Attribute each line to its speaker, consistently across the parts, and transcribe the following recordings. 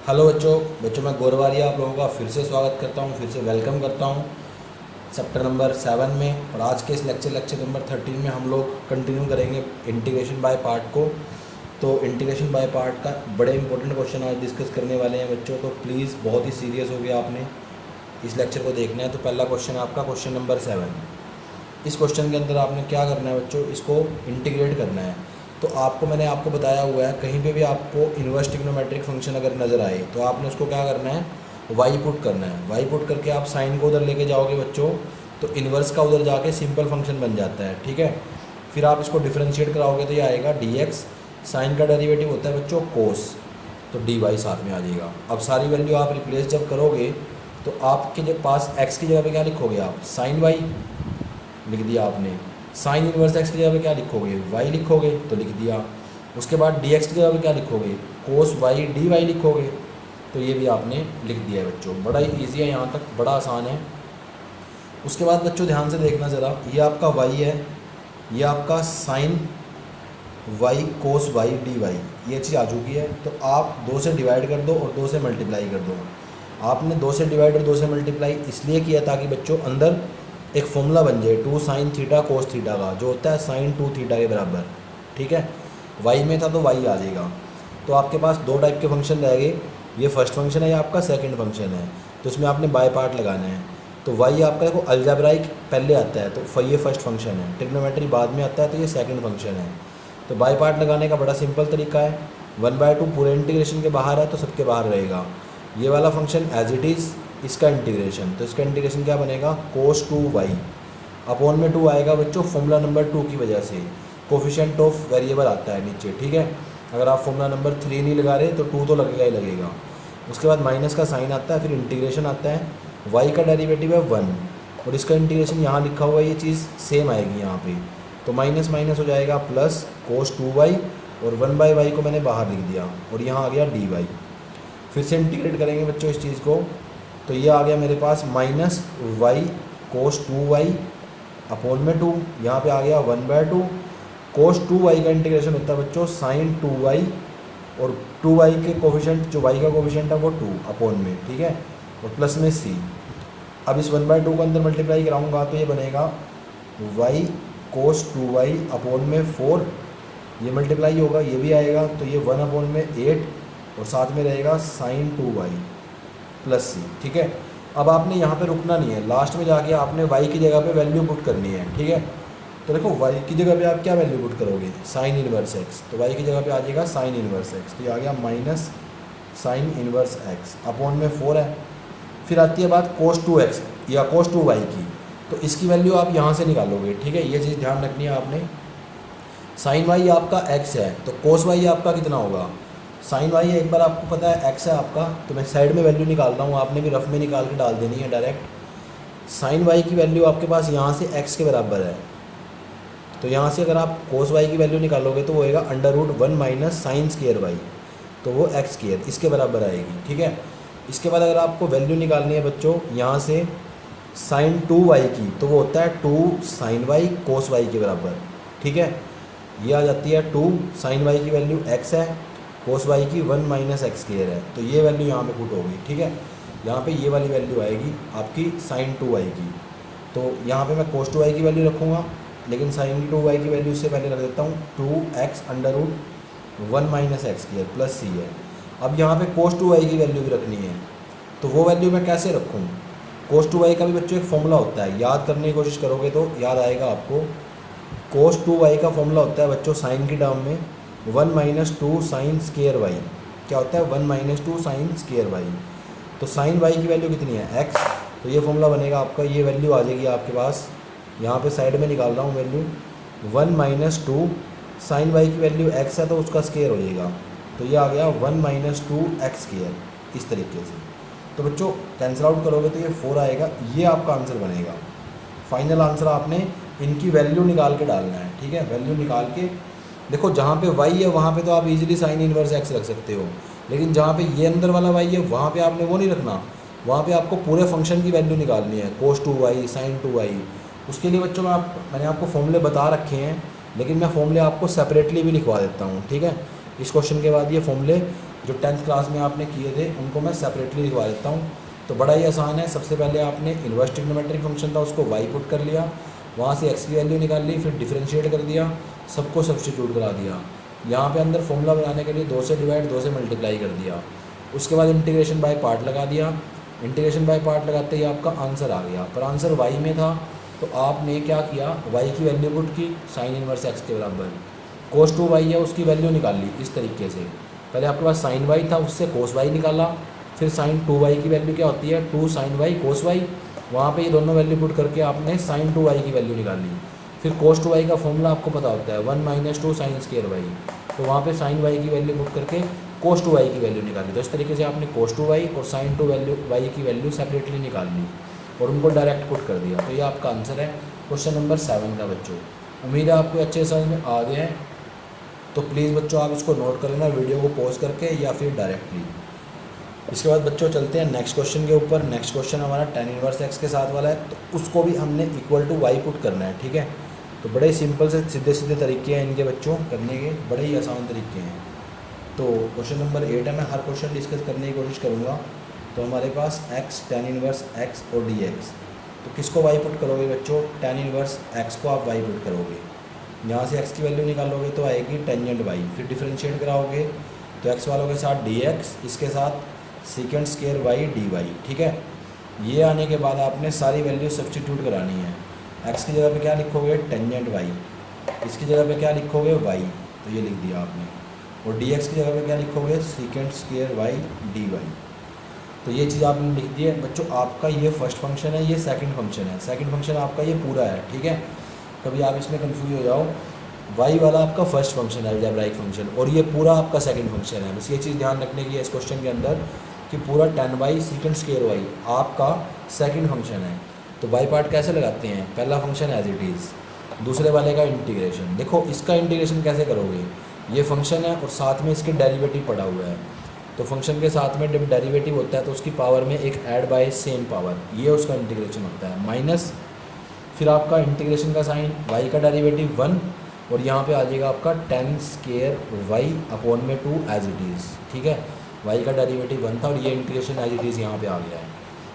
Speaker 1: Hello बच्चों मैं गौरवारिया आप लोगों का फिर से स्वागत करता हूं, फिर से वेलकम करता हूं चैप्टर नंबर 7 में। और आज के इस लेक्चर नंबर 13 में हम लोग कंटिन्यू करेंगे इंटीग्रेशन बाय पार्ट को। तो इंटीग्रेशन बाय पार्ट का बड़े इंपॉर्टेंट क्वेश्चन आज डिस्कस करने वाले हैं बच्चों, तो प्लीज़ बहुत ही सीरियस हो गया आपने इस लेक्चर को देखना है। तो पहला क्वेश्चन है आपका क्वेश्चन नंबर 7। इस क्वेश्चन के अंदर आपने क्या करना है बच्चों, इसको इंटीग्रेट करना है। तो मैंने आपको बताया हुआ है, कहीं पे भी आपको इन्वर्स ट्रिग्नोमेट्रिक फंक्शन अगर नज़र आए तो आपने उसको क्या करना है, वाई पुट करना है। वाई पुट करके आप साइन को उधर लेके जाओगे बच्चों, तो इन्वर्स का उधर जाके सिंपल फंक्शन बन जाता है। ठीक है, फिर आप इसको डिफरेंशिएट कराओगे तो ये आएगा डी एक्स। साइन का डेरिवेटिव होता है बच्चों कोस, तो डी वाई साथ में आ जाएगा। अब सारी वैल्यू आप रिप्लेस जब करोगे तो आपके जब पास एक्स की जगह पे क्या लिखोगे आप, साइन वाई लिख दिया आपने। साइन इनवर्स एक्स की जगह पे क्या लिखोगे, वाई लिखोगे, तो लिख दिया। उसके बाद डी एक्स की जगह पे क्या लिखोगे, कोस वाई डी वाई लिखोगे, तो ये भी आपने लिख दिया है बच्चों। बड़ा ही ईजी है, यहाँ तक बड़ा आसान है। उसके बाद बच्चों ध्यान से देखना ज़रा, ये आपका वाई है, ये आपका sign Y cos y D Y, ये चीज़ आ चुकी है। तो आप 2 से डिवाइड कर दो और 2 से मल्टीप्लाई कर दो। आपने 2 से डिवाइड और 2 से मल्टीप्लाई इसलिए किया ताकि बच्चों अंदर एक फॉर्मूला बन जाए 2 साइन थीटा कोस थीटा का, जो होता है साइन 2 थीटा के बराबर। ठीक है, वाई में था तो वाई आ जाएगा। तो आपके पास 2 टाइप के फंक्शन रहेंगे, ये फर्स्ट फंक्शन है, ये आपका सेकंड फंक्शन है। तो इसमें आपने बाय पार्ट लगाना है। तो वाई आपका देखो अलजेब्राइक पहले आता है, तो ये फर्स्ट फंक्शन है, ट्रिग्नोमेट्री बाद में आता है, तो ये सेकंड फंक्शन है। तो बाय पार्ट लगाने का बड़ा सिंपल तरीका है, 1/2 पूरे इंटीग्रेशन के बाहर है तो सबके बाहर रहेगा। ये वाला फंक्शन एज इट इज़, इसका इंटीग्रेशन, तो इसका इंटीग्रेशन क्या बनेगा, कोस 2y अपॉन में 2 आएगा बच्चों, फॉर्मूला नंबर 2 की वजह से कोफिशिएंट ऑफ वेरिएबल आता है नीचे। ठीक है, अगर आप फॉर्मूला नंबर 3 नहीं लगा रहे तो 2 तो लगेगा ही लगेगा। उसके बाद माइनस का साइन आता है, फिर इंटीग्रेशन आता है, y का डेरिवेटिव है 1 और इसका इंटीग्रेशन यहाँ लिखा हुआ है, ये चीज़ सेम आएगी यहाँ पे। तो माइनस माइनस हो जाएगा प्लस कोस 2y और 1/y को मैंने बाहर लिख दिया और यहाँ आ गया dy। फिर से इंटीग्रेट करेंगे बच्चों इस चीज़ को, तो ये आ गया मेरे पास माइनस वाई कोस 2y अपॉन में 2, यहाँ पे आ गया 1/2। कोस 2y का इंटीग्रेशन होता है बच्चों साइन 2y और 2y के कोफिशिएंट, जो y का कोफिशिएंट है वो 2 अपॉन में, ठीक है, और प्लस में c। अब इस 1/2 को अंदर मल्टीप्लाई कराऊंगा तो ये बनेगा y कोस 2y अपॉन में 4, ये मल्टीप्लाई होगा, ये भी आएगा, तो ये 1 अपॉन में 8 और साथ में रहेगा साइन 2y प्लस सी। ठीक है, अब आपने यहाँ पे रुकना नहीं है, लास्ट में जाके आपने y की जगह पे वैल्यू पुट करनी है। ठीक है, तो देखो y की जगह पे आप क्या वैल्यू पुट करोगे, साइन इनवर्स x, तो y की जगह पे आ जाएगा साइन इनवर्स x, तो ये आ गया minus sine inverse x upon में 4 है। फिर आती है बात कोस 2x या कोस 2y की, तो इसकी वैल्यू आप यहाँ से निकालोगे। ठीक है, ये चीज़ ध्यान रखनी है आपने। साइन y आपका x है, तो कोस y आपका कितना होगा, साइन वाई एक बार आपको पता है एक्स है आपका, तो मैं साइड में वैल्यू निकाल रहा हूँ, आपने भी रफ में निकाल के डाल देनी है डायरेक्ट। साइन वाई की वैल्यू आपके पास यहाँ से एक्स के बराबर है, तो यहाँ से अगर आप कोस वाई की वैल्यू निकालोगे तो वो होएगा √1 माइनस साइन स्क्वायर वाई, तो वो एक्स स्क्वायर इसके बराबर आएगी। ठीक है, इसके बाद अगर आपको वैल्यू निकालनी है बच्चों यहाँ से साइन 2y की, तो वो होता है 2 साइन वाई कोस वाई के बराबर। ठीक है, ये आ जाती है 2 साइन वाई की वैल्यू x है, कोस वाई की 1 माइनस एक्स स्क्वायर है, तो ये वैल्यू यहाँ पे पुट होगी। ठीक है, यहाँ पे ये वाली वैल्यू आएगी आपकी साइन 2y की, तो यहाँ पे मैं कोस 2y की वैल्यू रखूँगा, लेकिन साइन 2y की वैल्यू इससे पहले रख देता हूँ 2x √1 minus x square plus c है। अब यहाँ पे कोस 2y की वैल्यू भी रखनी है, तो वो वैल्यू मैं कैसे रखूँ, कोस 2y का भी बच्चों एक फॉर्मूला होता है, याद करने की कोशिश करोगे तो याद आएगा आपको। कोस 2y का फॉर्मूला होता है बच्चों साइन की टर्म में 1 माइनस 2 साइन स्क्वायर वाई, क्या होता है 1 माइनस 2 साइन स्क्वायर वाई। तो साइन वाई की वैल्यू कितनी है x, तो ये फॉर्मूला बनेगा आपका, ये वैल्यू आ जाएगी आपके पास, यहाँ पे साइड में निकाल रहा हूँ वैल्यू, 1 माइनस 2 साइन वाई की वैल्यू x है तो उसका स्क्वायर हो जाएगा, तो ये आ गया 1 माइनस 2 एक्स स्क्वायर, इस तरीके से। तो बच्चों कैंसिल आउट करोगे तो ये 4 आएगा, ये आपका आंसर बनेगा। फाइनल आंसर आपने इनकी वैल्यू निकाल के डालना है। ठीक है, वैल्यू निकाल के देखो, जहाँ पे y है वहाँ पे तो आप इजीली साइन इनवर्स x रख सकते हो, लेकिन जहाँ पे ये अंदर वाला y है वहाँ पे आपने वो नहीं रखना, वहाँ पे आपको पूरे फंक्शन की वैल्यू निकालनी है, कोस 2y साइन 2y। उसके लिए बच्चों मैंने आपको फॉर्मूले बता रखे हैं, लेकिन मैं फॉर्मूले आपको सेपरेटली भी लिखवा देता हूँ। ठीक है, इस क्वेश्चन के बाद ये फॉर्मूले जो 10th क्लास में आपने किए थे उनको मैं सेपरेटली लिखवा देता हूँ। तो बड़ा ही आसान है। सबसे पहले आपने इन्वर्स ट्रिग्नोमेट्रिक फंक्शन था उसको y पुट कर लिया, वहाँ से x की वैल्यू निकाल ली, फिर डिफरेंशिएट कर दिया, सबको सब्स्टिट्यूट करा दिया। यहाँ पे अंदर फॉर्मूला बनाने के लिए 2 से डिवाइड 2 से मल्टीप्लाई कर दिया। उसके बाद इंटीग्रेशन बाय पार्ट लगा दिया। इंटीग्रेशन बाय पार्ट लगाते ही आपका आंसर आ गया, पर आंसर y में था तो आपने क्या किया, y की वैल्यू पुट की साइन इनवर्स x के बराबर। कोस 2y है उसकी वैल्यू निकाल ली इस तरीके से। पहले आपके पास साइन y था, उससे कोस y निकाला, फिर साइन 2y की वैल्यू क्या होती है 2 साइन y कोस y, वहाँ पे ये दोनों वैल्यू पुट करके आपने साइन 2y की वैल्यू निकाल ली। फिर कोस 2y का फॉर्मूला आपको पता होता है 1 - 2 साइन स्क्वायर y, तो वहाँ पे साइन y की वैल्यू पुट करके कोस 2y की वैल्यू निकाली। तो इस तरीके से आपने कोस 2y और साइन 2y की वैल्यू सेपरेटली निकाल ली और उनको डायरेक्ट पुट कर दिया। तो ये आपका आंसर है क्वेश्चन नंबर 7 का बच्चों। उम्मीद है आपको अच्छे समझ में आ गया है। तो प्लीज़ बच्चों आप इसको नोट कर लेना वीडियो को पॉज करके या फिर डायरेक्टली। इसके बाद बच्चों चलते हैं नेक्स्ट क्वेश्चन के ऊपर। नेक्स्ट क्वेश्चन हमारा tan इनवर्स x के साथ वाला है, तो उसको भी हमने इक्वल टू y पुट करना है, ठीक है। तो बड़े ही सिंपल से सीधे सीधे तरीके हैं इनके बच्चों करने के, बड़े ही आसान तरीके हैं। तो क्वेश्चन नंबर 8 है, मैं हर क्वेश्चन डिस्कस करने की कोशिश करूँगा। तो हमारे पास x tan इनवर्स x और dx, तो किसको y पुट करोगे बच्चों, tan इनवर्स x को आप y पुट करोगे, यहाँ से x की वैल्यू निकालोगे तो आएगी टेंजेंट y, फिर डिफरेंशिएट कराओगे तो x वालों के साथ dx, इसके साथ सेकेंड स्क्वायर y dy, ठीक है। ये आने के बाद आपने सारी वैल्यू सब्स्टिट्यूट करानी है। x की जगह पे क्या लिखोगे टेंजेंट y, इसकी जगह पे क्या लिखोगे y, तो ये लिख दिया आपने, और dx की जगह पे क्या लिखोगे सेकेंड स्क्वायर y dy। तो ये चीज़ आपने लिख दी है बच्चों। आपका ये फर्स्ट फंक्शन है, ये सेकंड फंक्शन है। सेकंड फंक्शन आपका ये पूरा है, ठीक है। कभी आप इसमें कंफ्यूज हो जाओ, y वाला आपका फर्स्ट फंक्शन है अलजेब्राइक फंक्शन, और ये पूरा आपका सेकंड फंक्शन है। बस ये चीज़ ध्यान रखने की है इस क्वेश्चन के अंदर कि पूरा tan y second square y आपका सेकंड फंक्शन है। तो y पार्ट कैसे लगाते हैं, पहला फंक्शन एज इट इज़, दूसरे वाले का इंटीग्रेशन। देखो इसका इंटीग्रेशन कैसे करोगे, ये फंक्शन है और साथ में इसके डेरिवेटिव पड़ा हुआ है। तो फंक्शन के साथ में जब डेरिवेटिव होता है तो उसकी पावर में एक ऐड बाय सेम पावर, ये उसका इंटीग्रेशन होता है, माइनस फिर आपका इंटीग्रेशन का साइन y का डेरिवेटिव 1, और यहाँ पे आ जाएगा आपका tan स्क्वायर y अपॉन में 2 एज इट इज़, ठीक है। y का डेरिवेटिव 1 था और ये इंटीग्रेशन एज इट इज़ यहाँ पे आ गया है।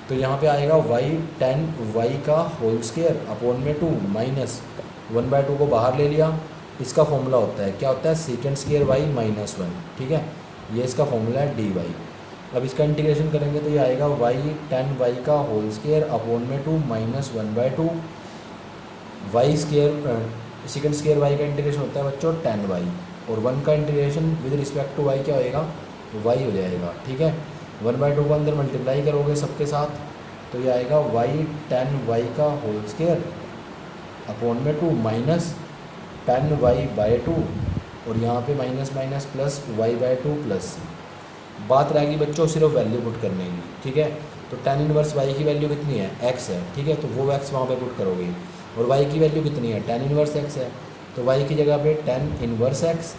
Speaker 1: तो यहाँ पे आएगा y tan y का होल स्क्वायर अपॉन में 2 माइनस 1/2 को बाहर ले लिया। इसका फॉर्मूला होता है, क्या होता है सेकेंड स्क्वायर y - 1, ठीक है। ये इसका फॉर्मूला है dy। अब इसका इंटीग्रेशन करेंगे तो ये आएगा y tan y का होल स्क्वायर अपॉन में 2 minus 1/2 y square, second square y का इंटीग्रेशन होता है बच्चों tan y, और 1 का इंटीग्रेशन विद रिस्पेक्ट टू y क्या होएगा y हो जाएगा, ठीक है। 1/2 को अंदर मल्टीप्लाई करोगे सबके साथ तो ये आएगा y tan y का होल स्क्वायर अपॉन में 2 माइनस tan y/2, और यहाँ पे minus minus plus y/2 plus. बात रहेगी बच्चों सिर्फ वैल्यू पुट करने की, ठीक है। तो tan इनवर्स y की वैल्यू कितनी है x है, ठीक है, तो वो x वहाँ पे पुट करोगे, और y की वैल्यू कितनी है tan इनवर्स x है, तो y की जगह पे tan इनवर्स x,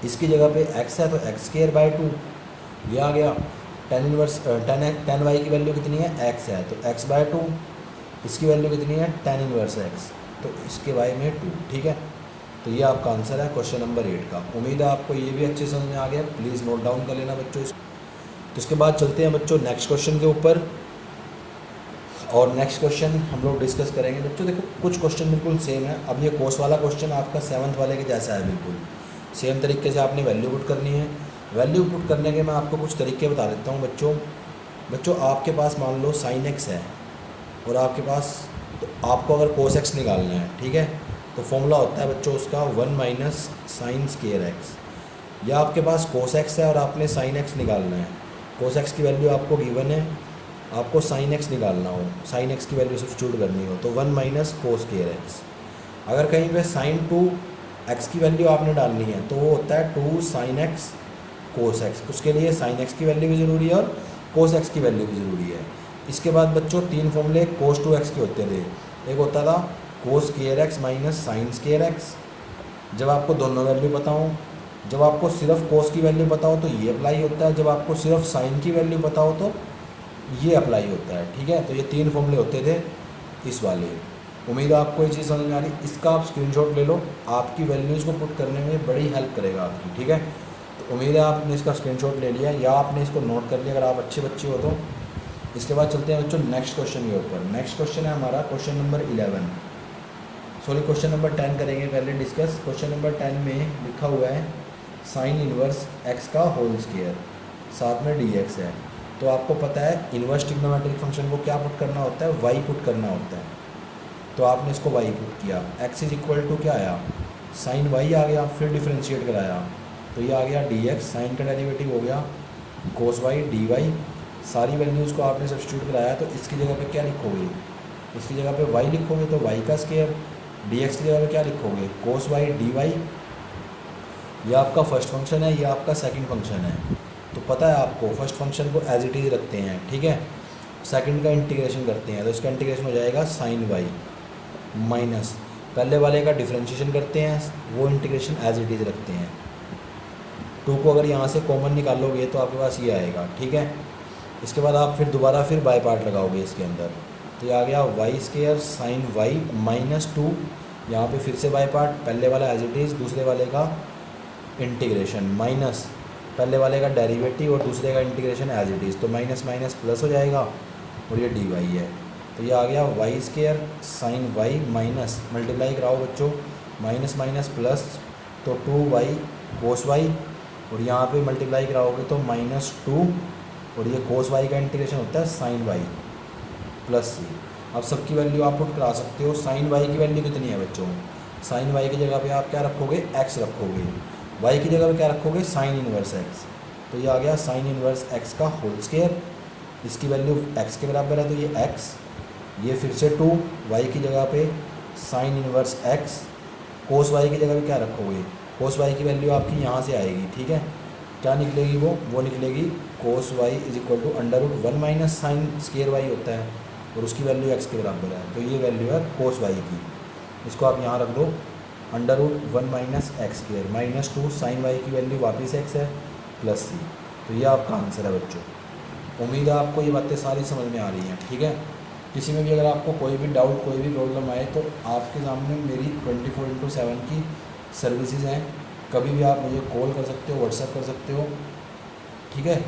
Speaker 1: इसकी जगह पे x है तो x²/2 ये आ गया। tan इनवर्स tan y की वैल्यू कितनी है x है तो x/2, इसकी वैल्यू कितनी है tan इनवर्स x, तो इसके y में 2, ठीक है। तो ये आपका आंसर है क्वेश्चन नंबर 8 का। उम्मीद है आपको ये भी अच्छे समझ में आ गया, प्लीज़ नोट डाउन कर लेना बच्चों इसको। तो इसके बाद चलते हैं बच्चों नेक्स्ट क्वेश्चन के ऊपर, और नेक्स्ट क्वेश्चन हम लोग डिस्कस करेंगे बच्चों। देखो कुछ क्वेश्चन बिल्कुल सेम है। अब ये कोर्स वाला क्वेश्चन आपका 7th वाले के जैसा है, बिल्कुल सेम तरीके से आपने वैल्यू पुट करनी है। वैल्यू पुट करने के मैं आपको कुछ तरीके बता देता हूँ बच्चों आपके पास मान लो साइन x है और आपके पास, तो आपको अगर कोस x निकालना है, ठीक है, तो फॉर्मूला होता है बच्चों उसका 1 माइनस साइन स्क्वायर x, या आपके पास कोस x है और आपने साइन x निकालना है। कोस x की वैल्यू आपको गिवन है, आपको साइन x निकालना हो, साइन x की वैल्यू सब्स्टिट्यूट करनी हो तो 1 माइनस कोस स्क्वायर x। अगर कहीं पे साइन 2x की वैल्यू आपने डालनी है तो वो होता है 2 साइन x कोस x, उसके लिए साइन x की वैल्यू भी ज़रूरी है और कोस x की वैल्यू भी ज़रूरी है। इसके बाद बच्चों 3 फॉर्मूले कोस 2x के होते थे। एक होता था cos square x minus sine square x, जब आपको दोनों वैल्यू पता हो। जब आपको सिर्फ कोस की वैल्यू पता हो तो ये अप्लाई होता है, जब आपको सिर्फ साइन की वैल्यू पता हो तो ये अप्लाई होता है, ठीक है। तो ये 3 फॉर्मूले होते थे इस वाले। उम्मीद है आपको ये चीज़ समझ में आ रही। इसका आप स्क्रीनशॉट ले लो, आपकी वैल्यूज़ को पुट करने में बड़ी हेल्प करेगा आपकी, ठीक है। तो उम्मीद है आपने इसका स्क्रीनशॉट ले लिया या आपने इसको नोट कर लिया अगर आप अच्छे बच्चे हो तो। इसके बाद चलते हैं बच्चों नेक्स्ट क्वेश्चन के ऊपर। नेक्स्ट क्वेश्चन है हमारा question number 11, sorry question number 10 करेंगे पहले डिस्कस। क्वेश्चन नंबर 10 में लिखा हुआ है साइन इनवर्स एक्स का होल स्क्वायर, साथ में डी एक्स है। तो आपको पता है इनवर्स ट्रिग्नोमेट्रिक फंक्शन को क्या पुट करना होता है, वाई पुट करना होता है। तो आपने इसको वाई पुट किया, एक्स इज इक्वल टू क्या आया, साइन वाई आ गया, फिर डिफ्रेंशिएट कराया तो ये आ गया डी एक्स, साइन का डेरिवेटिव हो गया कोस वाई डी वाई। सारी वैल्यूज़ को आपने सब्स्टिट्यूट कराया तो इसकी जगह पे क्या लिखोगे, इसकी जगह पे y लिखोगे तो y का स्क्वायर, dx की जगह पे क्या लिखोगे कोस वाई डी वाई। ये आपका फर्स्ट फंक्शन है, ये आपका सेकंड फंक्शन है। तो पता है आपको फर्स्ट फंक्शन को एज इट इज़ रखते हैं, ठीक है। सेकंड का इंटीग्रेशन करते हैं तो इसका इंटीग्रेशन हो जाएगा साइन वाई माइनस पहले वाले का डिफ्रेंशिएशन करते हैं, वो इंटीग्रेशन एज इट इज़ रखते हैं। 2 को अगर यहाँ से कॉमन निकालोगे तो आपके पास ये आएगा, ठीक है। इसके बाद आप फिर दोबारा फिर बाय पार्ट लगाओगे इसके अंदर, तो ये आ गया Y square sine Y minus 2, यहाँ पे फिर से बाय पार्ट, पहले वाला एज इट इज़, दूसरे वाले का इंटीग्रेशन माइनस पहले वाले का डेरिवेटिव और दूसरे का इंटीग्रेशन एज इट इज़, तो माइनस माइनस प्लस हो जाएगा और ये डी वाई है। तो ये आ गया Y square sine Y minus multiply कराओ बच्चों, माइनस माइनस प्लस तो 2y कोस वाई और यहाँ पे मल्टीप्लाई कराओगे तो -2 और ये कोस वाई का इंटीग्रेशन होता है साइन वाई प्लस सी। अब सबकी वैल्यू आप पुट करा सकते हो। साइन वाई की वैल्यू कितनी है बच्चों, साइन वाई की जगह पे आप क्या रखोगे x रखोगे, y की जगह पे क्या रखोगे साइन इनवर्स x। तो ये आ गया साइन इनवर्स x का होल स्क्वायर, इसकी वैल्यू x के बराबर है तो ये x, ये फिर से 2 y की जगह पे sine inverse x, cos y की जगह पे क्या रखोगे, कोस वाई की वैल्यू आपकी यहाँ से आएगी, ठीक है। क्या निकलेगी वो निकलेगी cos y is equal to √1 minus sine square y होता है और उसकी वैल्यू x के बराबर है, तो ये वैल्यू है कोस वाई की। इसको आप यहाँ रख दो √1 minus x square -2 sine Y की वैल्यू वापस x है प्लस सी। तो ये आपका आंसर है बच्चों। उम्मीद है आपको ये बातें सारी समझ में आ रही हैं, ठीक है। किसी में भी अगर आपको कोई भी डाउट कोई भी प्रॉब्लम आए तो आपके सामने मेरी 24/7 की सर्विसेज हैं, कभी भी आप मुझे कॉल कर सकते हो, व्हाट्सएप कर सकते हो, ठीक है।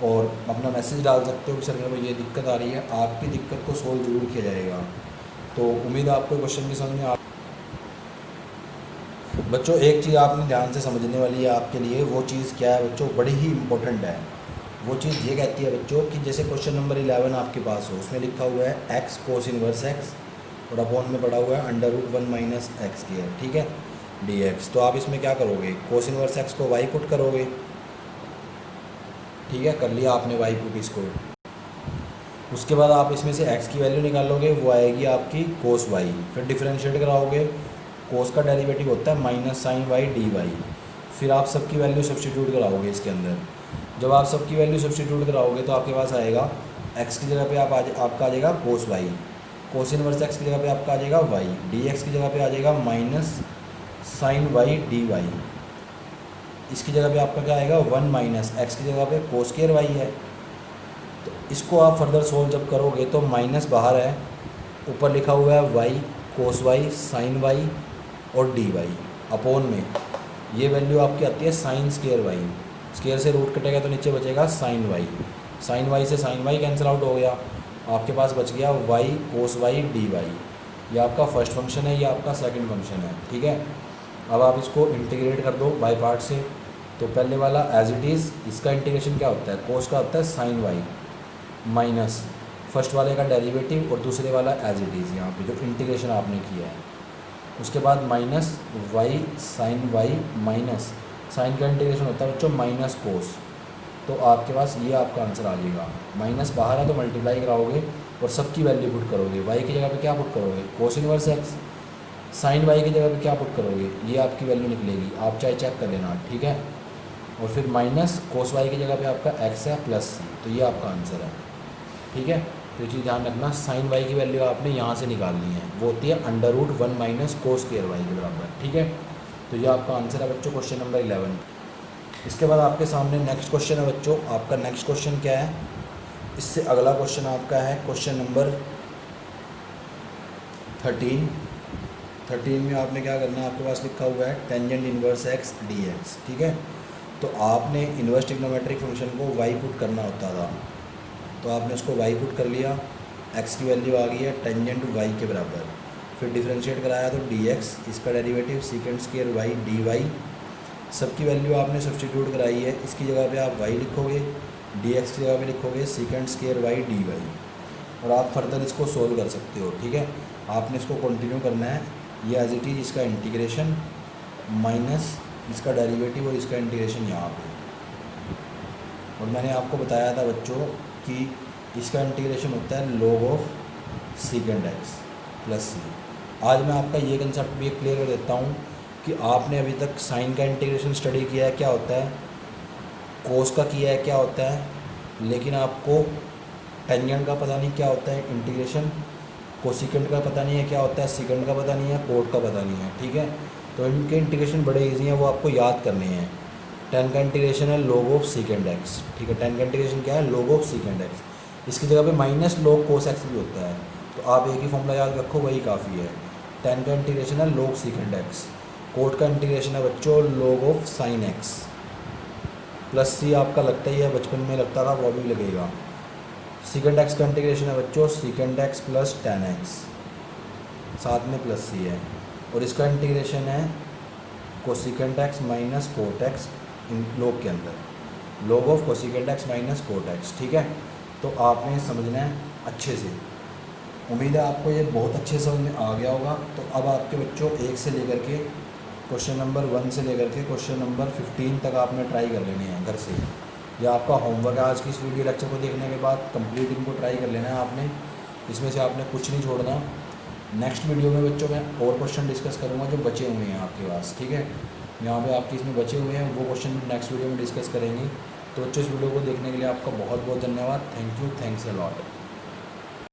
Speaker 1: और अपना मैसेज डाल सकते हो कि सर मेरे को ये दिक्कत आ रही है, आपकी दिक्कत को सोल्व जरूर किया जाएगा। तो उम्मीद है आपको क्वेश्चन की समझ में आ बच्चों। एक चीज़ आपने ध्यान से समझने वाली है आपके लिए, वो चीज़ क्या है बच्चों, बड़ी ही इंपॉर्टेंट है। वो चीज़ ये कहती है बच्चों कि जैसे क्वेश्चन नंबर 11 आपके पास हो, उसमें लिखा हुआ है x कोस इनवर्स x और अपॉन में पड़ा हुआ है √1 माइनस एक्स स्क्वायर, ठीक है, dx। तो आप इसमें क्या करोगे, कोस इनवर्स x को y पुट करोगे, ठीक है, कर लिया आपने y पुट इसको। उसके बाद आप इसमें से x की वैल्यू निकालोगे, वो आएगी आपकी कोस y, फिर डिफरेंशिएट कराओगे, कोस का डेरिवेटिव होता है minus sine Y D Y. फिर आप सबकी वैल्यू सब्स्टिट्यूट कराओगे इसके अंदर। जब आप सबकी वैल्यू सब्स्टिट्यूट कराओगे तो आपके पास आएगा x की जगह पे आपका आ जाएगा cos y, cos inverse x की जगह पे आपका आ जाएगा y, dx की जगह पे आ जाएगा minus sine Y D Y, इसकी जगह पे आपका क्या आएगा 1 माइनस x की जगह पे कोस स्क्वायर वाई है। तो इसको आप फर्दर सोल्व जब करोगे तो माइनस बाहर है, ऊपर लिखा हुआ है y cos y sine Y और डी वाई, अपॉन में ये वैल्यू आपकी आती है साइन स्क्वायर वाई, स्क्वायर से रूट कटेगा तो नीचे बचेगा साइन वाई, साइन वाई से साइन वाई कैंसिल आउट हो गया, आपके पास बच गया Y cos y D Y. ये आपका फर्स्ट फंक्शन है, ये आपका सेकंड फंक्शन है, ठीक है। अब आप इसको इंटीग्रेट कर दो बाय पार्ट से। तो पहले वाला एज इट इज़, इसका इंटीग्रेशन क्या होता है, कोस का होता है साइन वाई माइनस फर्स्ट वाले का डेरिवेटिव और दूसरे वाला एज इट इज़, यहाँ पे जो इंटीग्रेशन आपने किया है। उसके बाद minus Y sine Y minus sine का इंटीग्रेशन होता है बच्चों माइनस कोस। तो आपके पास ये आपका आंसर आ जाएगा। माइनस बाहर है तो मल्टीप्लाई कराओगे और सबकी वैल्यू पुट करोगे। वाई की जगह पे क्या पुट करोगे, cos inverse X. Sine Y की जगह पे क्या पुट करोगे, ये आपकी वैल्यू निकलेगी, आप चाहे चेक कर लेना, ठीक है। और फिर माइनस कोस वाई की जगह पे आपका एक्स है प्लस सी, तो ये आपका आंसर है, ठीक है। तो ये चीज़ ध्यान रखना, साइन वाई की वैल्यू आपने यहाँ से निकालनी है, वो होती है √1 माइनस कोस स्क्वायर वाई के बराबर, ठीक है। तो ये आपका आंसर है बच्चों क्वेश्चन नंबर 11। इसके बाद आपके सामने नेक्स्ट क्वेश्चन है बच्चों। आपका नेक्स्ट क्वेश्चन क्या है, इससे अगला क्वेश्चन आपका है क्वेश्चन नंबर 13 में आपने क्या करना है, आपके पास लिखा हुआ है tangent inverse x D x, ठीक है। तो आपने इन्वर्स ट्रिग्नोमेट्रिक फंक्शन को वाई पुट करना होता था, तो आपने उसको वाई पुट कर लिया, एक्स की वैल्यू आ गई है टेंजेंट वाई के बराबर, फिर डिफरेंशिएट कराया तो डी एक्स, इसका derivative second square y D y, सबकी वैल्यू आपने सब्स्टिट्यूट कराई है, इसकी जगह पे आप वाई लिखोगे, डी एक्स की जगह पे लिखोगे second square y D y, और आप फर्दर इसको सोल्व कर सकते हो। ठीक है, आपने इसको कंटिन्यू करना है, ये एज इट इज़ इसका इंटीग्रेशन माइनस इसका डेरिवेटिव और इसका इंटीग्रेशन यहाँ पे। और मैंने आपको बताया था बच्चों कि इसका इंटीग्रेशन होता है log of secant x plus c. आज मैं आपका ये कंसेप्ट भी क्लियर कर देता हूँ कि आपने अभी तक साइन का इंटीग्रेशन स्टडी किया है क्या होता है, कोस का किया है क्या होता है, लेकिन आपको टेंजेंट का पता नहीं क्या होता है इंटीग्रेशन, कोसिकेंट का पता नहीं है क्या होता है, सीकेंड का पता नहीं है, कोट का पता नहीं है। ठीक है, तो इनके इंटीग्रेशन बड़े इजी हैं, वो आपको याद करने हैं। टेन का इंटीग्रेशन है log ऑफ सीकेंड एक्स। ठीक है, टेन का इंटीग्रेशन क्या है, log ऑफ सीकेंड एक्स, इसकी जगह पे माइनस log कोस एक्स भी होता है, तो आप एक ही फॉर्मूला याद रखो, वही काफ़ी है। टेन का इंटीग्रेशन है log सीकेंड एक्स, कोट का इंटीग्रेशन है बच्चों log of sine x, plus c आपका लगता ही है, बचपन में लगता था, वो भी लगेगा। सीकेंड एक्स का इंटीग्रेशन है बच्चों secant x plus tan x, साथ में प्लस सी है, और इसका इंटीग्रेशन है cosecant x minus cot x इन log के अंदर, log of cosecant x minus cot x. ठीक है, तो आपने समझना है अच्छे से, उम्मीद है आपको ये बहुत अच्छे से समझ में आ गया होगा। तो अब आपके बच्चों 1 से लेकर के क्वेश्चन नंबर 1 से लेकर के क्वेश्चन नंबर 15 तक आपने ट्राई कर लेने हैं घर से। ये आपका होमवर्क है, आज की इस वीडियो लेक्चर को देखने के बाद कंप्लीट इनको ट्राई कर लेना है आपने, इसमें से आपने कुछ नहीं छोड़ना। नेक्स्ट वीडियो में बच्चों मैं और क्वेश्चन डिस्कस करूँगा जो बचे हुए हैं आपके पास। ठीक है, यहाँ पे आपके इसमें बचे हुए हैं, वो क्वेश्चन नेक्स्ट वीडियो में डिस्कस करेंगे। तो बच्चों इस वीडियो को देखने के लिए आपका बहुत बहुत धन्यवाद। Thank you, thanks a lot.